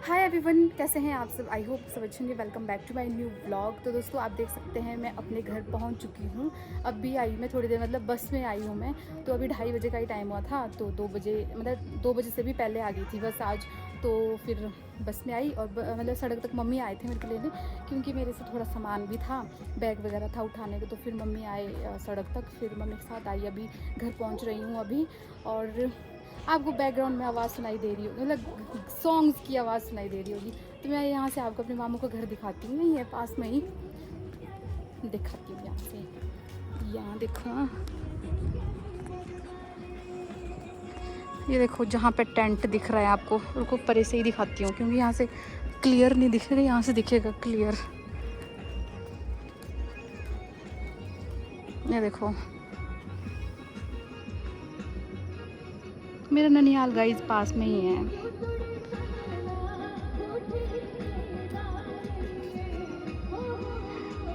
Hi everyone, कैसे हैं आप सब। आई होप सब अच्छे होंगे। Welcome back to my new vlog. तो दोस्तों, आप देख सकते हैं मैं अपने घर पहुंच चुकी हूं। अब भी आई मैं थोड़ी देर, मतलब बस में आई हूं मैं। तो अभी 2:30 बजे का ही टाइम हुआ था, तो 2 बजे, मतलब 2 बजे से भी पहले आ गई थी बस आज। तो फिर बस में आई और मतलब सड़क तक मम्मी आए थे मेरे को लेने, क्योंकि मेरे से थोड़ा सामान भी था, बैग वगैरह था उठाने को। तो फिर मम्मी आए सड़क तक, फिर मम्मी के साथ आई। अभी घर पहुँच रही हूँ अभी। और आपको बैकग्राउंड में आवाज़ सुनाई दे रही होगी, मतलब सॉन्ग्स की आवाज़ सुनाई दे रही होगी। तो मैं यहाँ से आपको अपने मामू का घर दिखाती हूँ, यहीं है पास में ही, दिखाती हूँ यहाँ से। यहाँ देखो, ये देखो जहाँ पे टेंट दिख रहा है आपको, रुको परे से ही दिखाती हूँ क्योंकि यहाँ से क्लियर नहीं दिखेगा, यहाँ से दिखेगा क्लियर। ये देखो मेरा ननिहाल गाइस पास में ही है।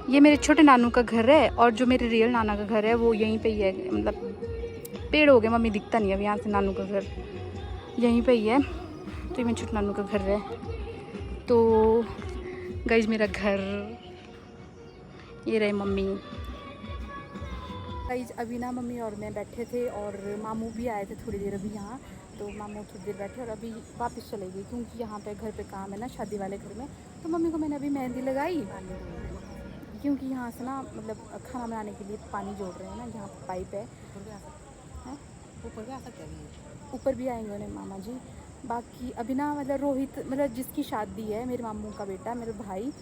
ये मेरे छोटे नानू का घर है, और जो मेरे रियल नाना का घर है वो यहीं पे ही है। मतलब पेड़ हो गए, मम्मी दिखता नहीं अब यहाँ से। नानू का घर यहीं पे ही है। तो ये मेरे छोटे नानू का घर है। तो गाइस मेरा घर, ये रहे मम्मी। गाइस अभी ना मम्मी और मैं बैठे थे, और मामू भी आए थे थोड़ी देर अभी यहाँ। तो मामू थोड़ी देर बैठे और अभी वापस चले गए, क्योंकि यहाँ पे घर पे काम है ना, शादी वाले घर में। तो मम्मी को मैंने अभी मेहंदी लगाई, क्योंकि यहाँ से ना मतलब खाना बनाने के लिए पानी जोड़ रहे हैं ना, यहाँ पे पाइप है। हैं? ऊपर भी आ सकते हैं, ऊपर भी आएंगे उन्हें मामा जी। बाकी अभी ना मतलब रोहित, मतलब जिसकी शादी है, मेरे मामू का बेटा, मेरे भाई,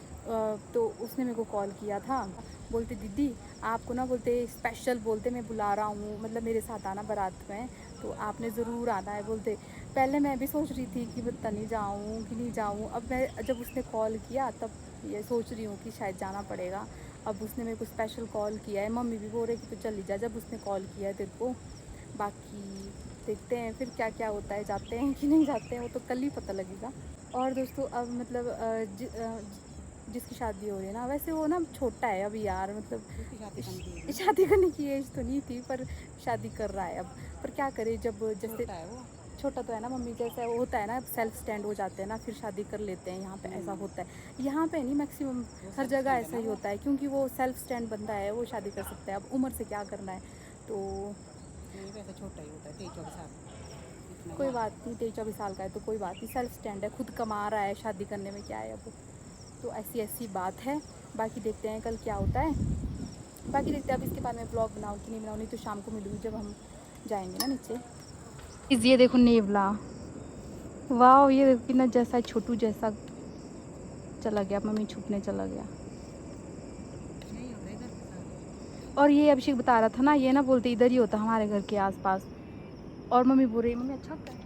तो उसने मेरे को कॉल किया था। बोलते दीदी आपको ना, बोलते स्पेशल, बोलते मैं बुला रहा हूँ, मतलब मेरे साथ आना बारात में, तो आपने ज़रूर आना है बोलते। पहले मैं भी सोच रही थी कि पता नहीं जाऊँ कि नहीं जाऊँ। अब मैं जब उसने कॉल किया तब ये सोच रही हूँ कि शायद जाना पड़ेगा। अब उसने मेरे को स्पेशल कॉल किया है, मम्मी भी बोल रही कि तो चली जा जब उसने कॉल किया है तेरे को। बाकी देखते हैं फिर क्या क्या होता है, जाते हैं कि नहीं जाते हैं, वो तो कल ही पता लगेगा। और दोस्तों अब मतलब जिसकी शादी हो रही है ना, वैसे वो ना छोटा है अभी यार, मतलब शादी करने की एज तो नहीं थी, पर शादी कर रहा है अब। पर क्या करे, जब जैसे छोटा तो है ना मम्मी, जैसे वो होता है ना, सेल्फ स्टैंड हो जाते हैं ना, फिर शादी कर लेते हैं। यहाँ पे ऐसा होता है, यहाँ पे नहीं, मैक्सिमम हर जगह ऐसा ही होता है, क्योंकि वो सेल्फ स्टैंड बंदा है, वो शादी कर सकता है। अब उम्र से क्या करना है, तो छोटा ही होता है, 23-24 साल। कोई बात नहीं, 23-24 साल का है तो कोई बात नहीं, सेल्फ स्टैंड है, खुद कमा रहा है, शादी करने में क्या है अब। तो ऐसी ऐसी बात है। बाकी देखते हैं कल क्या होता है। बाकी देखते हैं अब इसके बाद मैं ब्लॉग बनाऊँ कि नहीं बनाऊँ, नहीं तो शाम को मिलूँगी जब हम जाएंगे ना नीचे। ये देखो नेवला, वाह, ये देखो कितना जैसा छोटू जैसा चला गया, मम्मी छुपने चला गया। और ये अभिषेक बता रहा था ना, ये ना बोलते इधर ही होता हमारे घर के आसपास। और मम्मी बोल रही, मम्मी अच्छा होता है,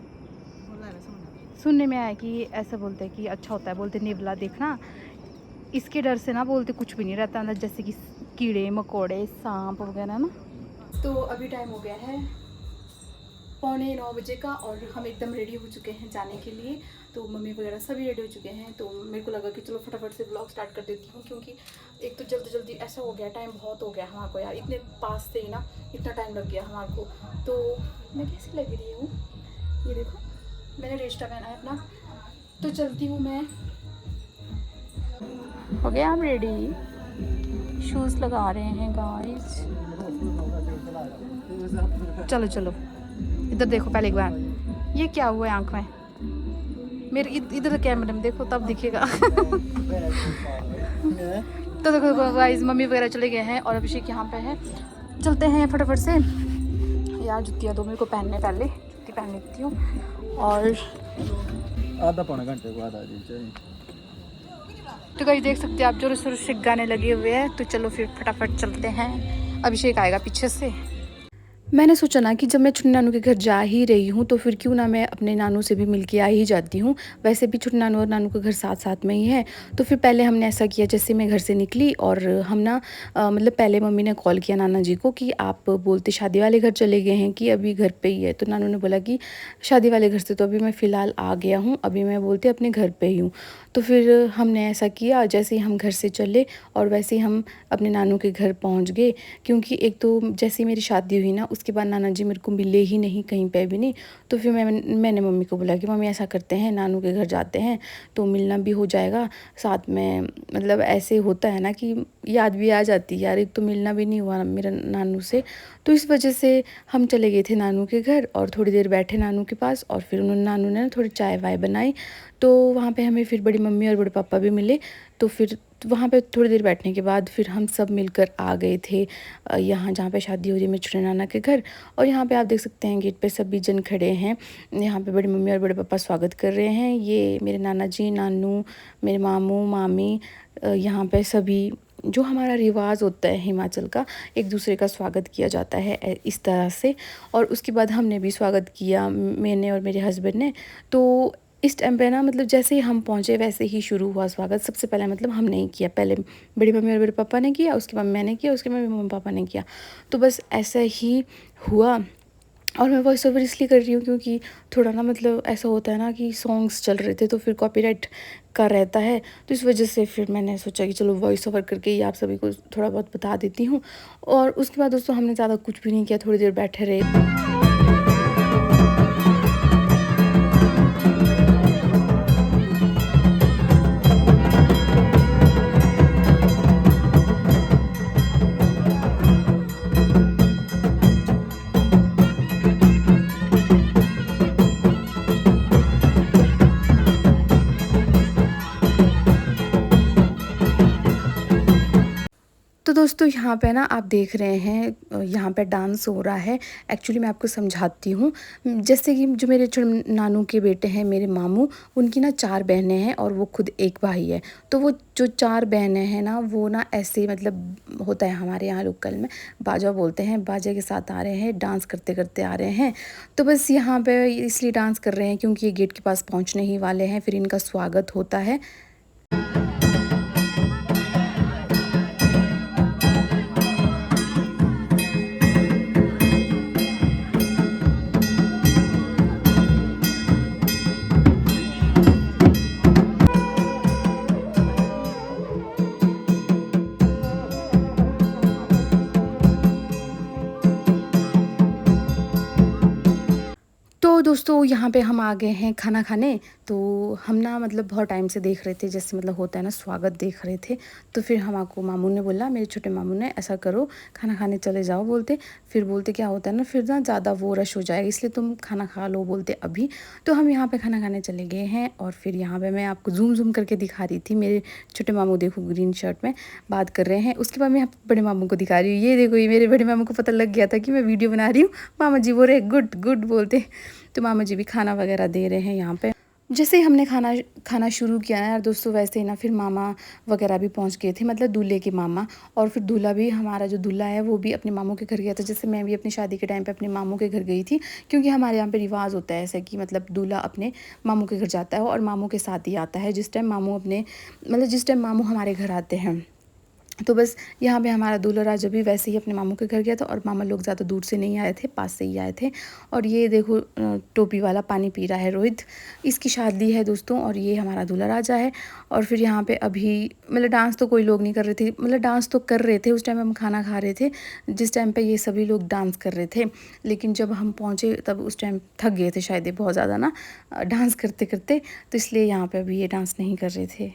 सुनने में आया कि ऐसा बोलते हैं कि अच्छा होता है, बोलते नेवला देखना, इसके डर से ना बोलते कुछ भी नहीं रहता अंदर, जैसे कि कीड़े मकोड़े सांप वगैरह ना। तो अभी टाइम हो गया है 8:45 का, और हम एकदम रेडी हो चुके हैं जाने के लिए। तो मम्मी वगैरह सभी रेडी हो चुके हैं, तो मेरे को लगा कि चलो फटाफट से ब्लॉग स्टार्ट कर देती हूँ, क्योंकि एक तो जल्दी जल्दी ऐसा हो गया, टाइम बहुत हो गया हमारे को यार, इतने पास से ही ना इतना टाइम लग गया हमारे को। तो मैं कैसी लग रही हूँ, ये देखो मैंने रेस्टा पहना है अपना, तो चलती हूँ मैं। हो गया हम रेडी, शूज़ लगा रहे हैं गाइस। चलो चलो इधर देखो पहले एक बार, ये क्या हुआ है आँख में मेरे, इधर कैमरे में देखो तब दिखेगा। तो देखो गाइस मम्मी वगैरह चले गए हैं, और अभिषेक यहाँ पे है। चलते हैं फटाफट से। यार जुतियाँ दो मेरे को पहनने, पहले जुत्ती पहन लेती हूँ। और आधा पौना घंटे को आधा दिन चाहिए। तो गाइस देख सकते हैं आप, जोर शोर से गाने लगे हुए हैं। तो चलो फिर फटाफट चलते हैं, अभिषेक आएगा पीछे से। मैंने सोचा ना कि जब मैं छोटे नानू के घर जा ही रही हूँ, तो फिर क्यों ना मैं अपने नानू से भी मिल के आ ही जाती हूँ। वैसे भी छोटे नानू और नानू का घर साथ साथ में ही है। तो फिर पहले हमने ऐसा किया, जैसे मैं घर से निकली और हम ना मतलब पहले मम्मी ने कॉल किया नाना जी को कि आप बोलते शादी वाले घर चले गए हैं कि अभी घर पे ही है। तो नानू ने बोला कि शादी वाले घर से तो अभी मैं फ़िलहाल आ गया हूँ, अभी मैं बोलते अपने घर पर ही हूँ। तो फिर हमने ऐसा किया, जैसे ही हम घर से चले और वैसे ही हम अपने नानू के घर पहुँच गए। क्योंकि एक तो जैसे ही मेरी शादी हुई ना, उसके बाद नाना जी मेरे को मिले ही नहीं कहीं पे भी नहीं। तो फिर मैंने मम्मी को बोला कि मम्मी ऐसा करते हैं, नानू के घर जाते हैं तो मिलना भी हो जाएगा साथ में। मतलब ऐसे होता है ना कि याद भी आ जाती है यार, एक तो मिलना भी नहीं हुआ मेरा नानू से। तो इस वजह से हम चले गए थे नानू के घर और थोड़ी देर बैठे नानू के पास, और फिर उन्होंने नानू ने थोड़ी चाय वाय बनाई। तो वहाँ पे हमें फिर बड़ी मम्मी और बड़े पापा भी मिले। तो फिर वहाँ पे थोड़ी देर बैठने के बाद फिर हम सब मिलकर आ गए थे यहाँ जहाँ पे शादी हो रही है मेरे छोटे नाना के घर। और यहाँ पे आप देख सकते हैं गेट पे सभी जन खड़े हैं। यहाँ पे बड़ी मम्मी और बड़े पापा स्वागत कर रहे हैं। ये मेरे नाना जी, नानू, मेरे मामू, मामी, यहाँ पे सभी जो हमारा रिवाज होता है हिमाचल का, एक दूसरे का स्वागत किया जाता है इस तरह से। और उसके बाद हमने भी स्वागत किया, मैंने और मेरे हस्बैंड ने। तो इस टाइम पे ना मतलब जैसे ही हम पहुँचे वैसे ही शुरू हुआ स्वागत। सबसे पहले मतलब हमने ही किया, पहले बड़ी मम्मी और बड़े पापा ने किया, उसके बाद मैंने किया, उसके बाद मम्मी पापा ने किया। तो बस ऐसा ही हुआ। और मैं वॉइस ओवर इसलिए कर रही हूँ क्योंकि थोड़ा ना मतलब ऐसा होता है ना कि सॉन्ग्स चल रहे थे तो फिर कॉपीराइट का रहता है। तो इस वजह से फिर मैंने सोचा कि चलो वॉइस ओवर करके ही आप सभी को थोड़ा बहुत बता देती हूँ। और उसके बाद दोस्तों हमने ज़्यादा कुछ भी नहीं किया, थोड़ी देर बैठे रहे। तो दोस्तों यहाँ पे ना आप देख रहे हैं यहाँ पे डांस हो रहा है। एक्चुअली मैं आपको समझाती हूँ। जैसे कि जो मेरे नानू के बेटे हैं, मेरे मामू, उनकी ना 4 बहनें हैं और वो खुद एक भाई है। तो वो जो 4 बहनें हैं ना वो ना ऐसे मतलब होता है हमारे यहाँ लोकल में बाजा बोलते हैं, बाजे के साथ आ रहे हैं, डांस करते करते आ रहे हैं। तो बस यहाँ पे इसलिए डांस कर रहे हैं क्योंकि ये गेट के पास पहुँचने ही वाले हैं, फिर इनका स्वागत होता है। तो दोस्तों यहाँ पे हम आ गए हैं खाना खाने। तो हम ना मतलब बहुत टाइम से देख रहे थे, जैसे मतलब होता है ना स्वागत देख रहे थे। तो फिर हमको मामू ने बोला, मेरे छोटे मामू ने, ऐसा करो खाना खाने चले जाओ। बोलते फिर बोलते क्या होता है ना फिर ना ज़्यादा वो रश हो जाएगा, इसलिए तुम खाना खा लो बोलते अभी। तो हम यहाँ पे खाना खाने चले गए हैं। और फिर यहाँ पे मैं आपको जूम करके दिखा रही थी। मेरे छोटे मामू देखो ग्रीन शर्ट में बात कर रहे हैं। उसके बाद मैं बड़े मामू को दिखा रही हूँ, ये देखो ये मेरे बड़े मामू को पता लग गया था कि मैं वीडियो बना रही हूँ। मामा जी बोल रहे गुड गुड बोलते। तो मामा जी भी खाना वगैरह दे रहे हैं यहाँ पे। जैसे ही हमने खाना शुरू किया ना यार दोस्तों, वैसे ही ना फिर मामा वगैरह भी पहुँच गए थे, मतलब दूल्हे के मामा। और फिर दूल्हा भी, हमारा जो दूल्हा है वो भी अपने मामू के घर गया था। जैसे मैं भी अपनी शादी के टाइम पे अपने मामू के घर गई थी, क्योंकि हमारे यहाँ पे रिवाज होता है ऐसा कि मतलब दूल्हा अपने मामू के घर जाता है और मामू के साथ ही आता है जिस टाइम मामू हमारे घर आते हैं। तो बस यहाँ पे हमारा दूल्हा राजा भी वैसे ही अपने मामू के घर गया था। और मामा लोग ज़्यादा दूर से नहीं आए थे, पास से ही आए थे। और ये देखो टोपी वाला पानी पी रहा है रोहित, इसकी शादी है दोस्तों। और ये हमारा दूल्हा राजा है। और फिर यहाँ पे अभी मतलब डांस तो कोई लोग नहीं कर रहे थे, मतलब डांस तो कर रहे थे उस टाइम हम खाना खा रहे थे, जिस टाइम पे ये सभी लोग डांस कर रहे थे। लेकिन जब हम पहुँचे तब उस टाइम थक गए थे शायद बहुत ज़्यादा ना डांस करते करते, तो इसलिए यहाँ पर अभी ये डांस नहीं कर रहे थे।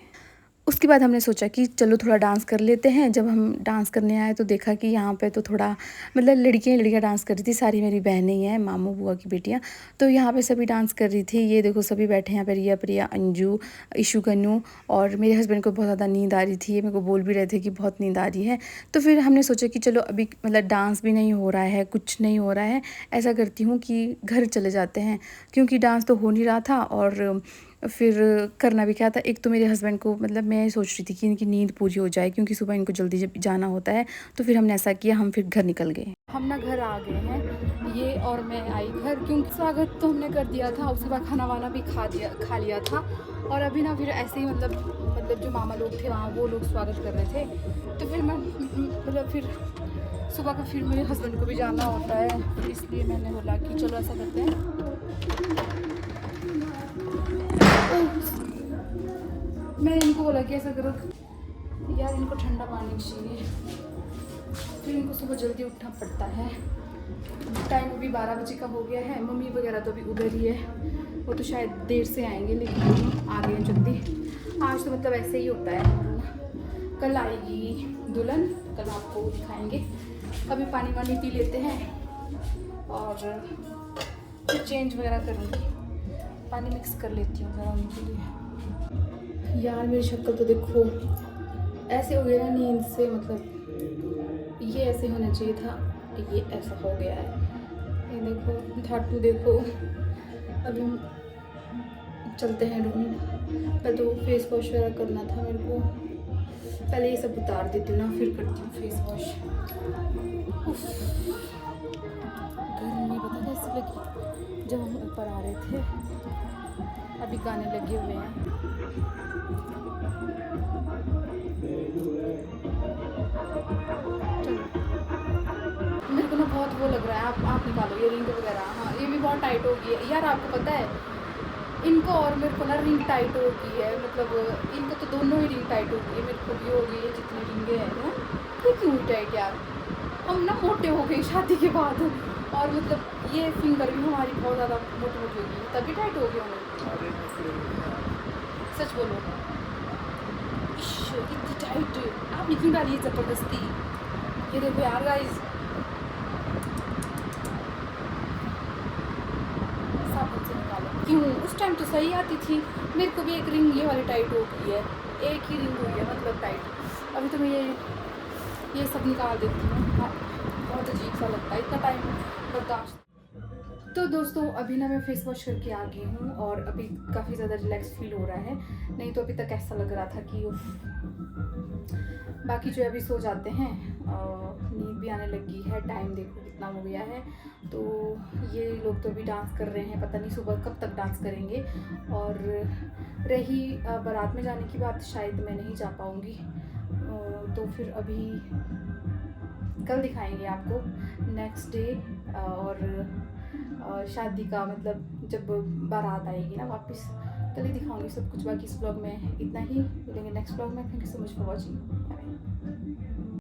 उसके बाद हमने सोचा कि चलो थोड़ा डांस कर लेते हैं। जब हम डांस करने आए तो देखा कि यहाँ पे तो थोड़ा मतलब लड़कियाँ डांस कर रही थी, सारी मेरी बहनें ही हैं, मामू बुआ की बेटियाँ। तो यहाँ पे सभी डांस कर रही थी। ये देखो सभी बैठे हैं यहाँ पे, रिया, प्रिया, अंजू, ईशू, कन्नू। और मेरे हस्बैंड को बहुत ज़्यादा नींद आ रही थी, ये मेरे को बोल भी रहे थे कि बहुत नींद आ रही है। तो फिर हमने सोचा कि चलो अभी मतलब डांस भी नहीं हो रहा है, कुछ नहीं हो रहा है, ऐसा करती हूँ कि घर चले जाते हैं, क्योंकि डांस तो हो नहीं रहा था और फिर करना भी क्या था। एक तो मेरे हस्बैंड को मतलब मैं सोच रही थी कि इनकी नींद पूरी हो जाए, क्योंकि सुबह इनको जल्दी जब जाना होता है। तो फिर हमने ऐसा किया, हम फिर घर निकल गए। हम ना घर आ गए हैं, ये और मैं आई घर, क्योंकि स्वागत तो हमने कर दिया था, उसके बाद खाना वाना भी खा लिया था। और अभी ना फिर ऐसे ही मतलब जो मामा लोग थे वहाँ, वो लोग स्वागत कर रहे थे। तो फिर मैं मतलब फिर सुबह को फिर मेरे हस्बैंड को भी जाना होता है, इसलिए मैंने बोला कि चलो ऐसा करते हैं। मैं इनको बोला कि ऐसा करो यार, इनको ठंडा पानी चाहिए, फिर इनको सुबह जल्दी उठना पड़ता है। टाइम अभी 12 बजे का हो गया है। मम्मी वगैरह तो अभी उधर ही है, वो तो शायद देर से आएंगे, लेकिन आ गए जल्दी। आज तो मतलब ऐसे ही होता है। कल आएगी दुल्हन, कल आपको दिखाएंगे। अभी पानी वानी पी लेते हैं और फिर चेंज वगैरह करूँगी। पानी मिक्स कर लेती हूँ ज़रा उनके लिए। यार मेरी शक्ल तो देखो, ऐसे हो गया ना नींद से, मतलब ये ऐसे होना चाहिए था, ये ऐसा हो गया है। ये देखो धातु देखो। अभी हम चलते हैं रूम। पहले तो फेस वॉश वगैरह करना था मेरे को, पहले ये सब उतार देती हूँ ना, फिर करती हूँ फेस वॉश। गर्मी पता कैसी लगी जब हम ऊपर आ रहे थे। अभी गाने लगे हुए हैं। मेरे को ना बहुत वो लग रहा है। आप निकालो ये रिंग वगैरह। हाँ ये भी बहुत टाइट हो गई है यार, आपको पता है इनको और मेरे को ना रिंग टाइट हो गई है। मतलब इनको तो दोनों ही रिंग टाइट हो गई है, मेरे को भी हो गई है जितनी रिंगे हैं ना। ये क्यों टाइट यार, हम ना मोटे हो गए शादी के बाद, और मतलब ये फिंगर भी हमारी बहुत ज़्यादा मोटी मोटी हो गई, तभी टाइट हो गई हमें। सच बोलो, इतनी टाइट आपने क्यों डाली है ज़बरदस्ती। ये देखो यार गाइस, साबुन से निकालो। क्यों, उस टाइम तो सही आती थी। मेरे को भी एक रिंग ये वाली टाइट हो गई है, एक ही रिंग हुई है मतलब टाइट। अभी तो मैं ये सब निकाल देती हूँ। हाँ बहुत अजीब सा लगता है, इतना टाइम बर्दाश्त। तो दोस्तों अभी ना मैं फेस वॉश करके आ गई हूँ और अभी काफ़ी ज़्यादा रिलैक्स फील हो रहा है। नहीं तो अभी तक ऐसा लग रहा था कि बाकी जो अभी सो जाते हैं, नींद भी आने लगी है। टाइम देखो कितना हो गया है। तो ये लोग तो अभी डांस कर रहे हैं, पता नहीं सुबह कब तक डांस करेंगे। और रही बारात में जाने की बात, शायद मैं नहीं जा पाऊँगी। तो फिर अभी कल दिखाएंगे आपको नेक्स्ट डे, और शादी का मतलब जब बारात आएगी ना वापस, तभी दिखाऊंगी सब कुछ। बाकी इस ब्लॉग में इतना ही, मिलेंगे नेक्स्ट ब्लॉग में। Thank you so much for watching.